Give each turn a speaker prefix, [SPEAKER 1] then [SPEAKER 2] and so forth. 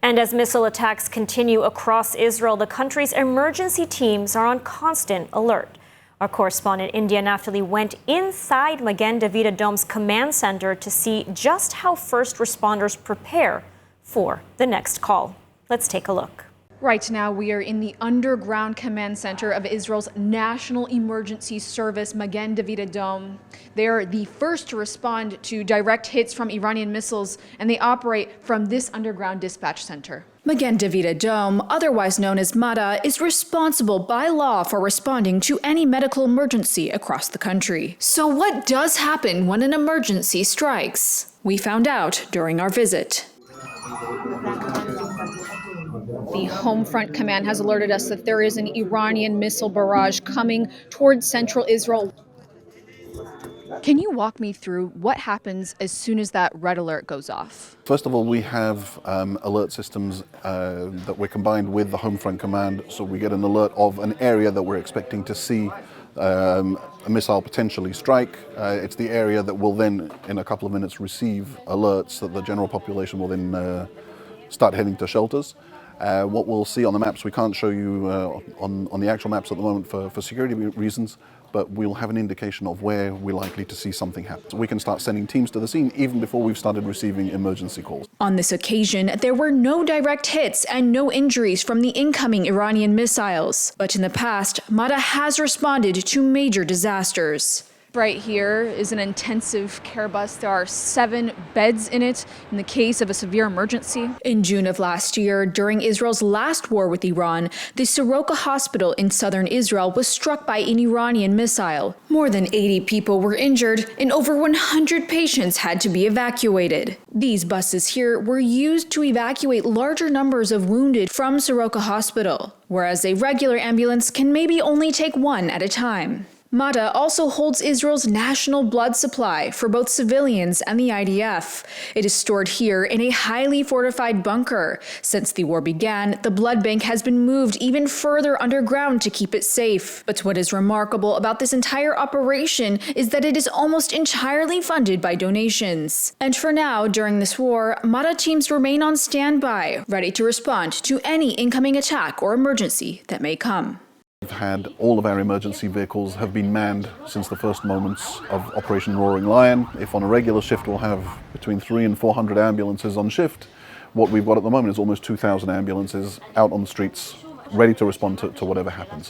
[SPEAKER 1] And as missile attacks continue across Israel, the country's emergency teams are on constant alert. Our correspondent in India, Naftali, went inside Magen David Adom's command center to see just how first responders prepare for the next call. Let's take a look.
[SPEAKER 2] Right now, we are in the underground command center of Israel's National Emergency Service, Magen David Adom. They are the first to respond to direct hits from Iranian missiles, and they operate from this underground dispatch center.
[SPEAKER 3] Magen David Adom, otherwise known as MDA, is responsible by law for responding to any medical emergency across the country. So what does happen when an emergency strikes? We found out during our visit.
[SPEAKER 2] The Home Front Command has alerted us that there is an Iranian missile barrage coming towards central Israel. Can you walk me through what happens as soon as that red alert goes off?
[SPEAKER 4] First of all, we have alert systems that we're combined with the Home Front Command, so we get an alert of an area that we're expecting to see a missile potentially strike. It's the area that will then, in a couple of minutes, receive alerts that the general population will then start heading to shelters. What we'll see on the maps, we can't show you on the actual maps at the moment for security reasons, but we'll have an indication of where we're likely to see something happen. So we can start sending teams to the scene even before we've started receiving emergency calls.
[SPEAKER 3] On this occasion, there were no direct hits and no injuries from the incoming Iranian missiles. But in the past, MDA has responded to major disasters.
[SPEAKER 2] Right here is an intensive care bus. There are 7 beds in it in the case of a severe emergency.
[SPEAKER 3] In June of last year, during Israel's last war with Iran, the Soroka hospital in southern Israel was struck by an Iranian missile. More than 80 people were injured and over 100 patients had to be evacuated. These buses here were used to evacuate larger numbers of wounded from Soroka hospital, whereas a regular ambulance can maybe only take one at a time. MDA also holds Israel's national blood supply for both civilians and the IDF. It is stored here in a highly fortified bunker. Since the war began, the blood bank has been moved even further underground to keep it safe. But what is remarkable about this entire operation is that it is almost entirely funded by donations. And for now, during this war, MDA teams remain on standby, ready to respond to any incoming attack or emergency that may come.
[SPEAKER 4] We've had all of our emergency vehicles have been manned since the first moments of Operation Roaring Lion. If on a regular shift we'll have between 300 and 400 ambulances on shift, what we've got at the moment is almost 2,000 ambulances out on the streets, ready to respond to whatever happens.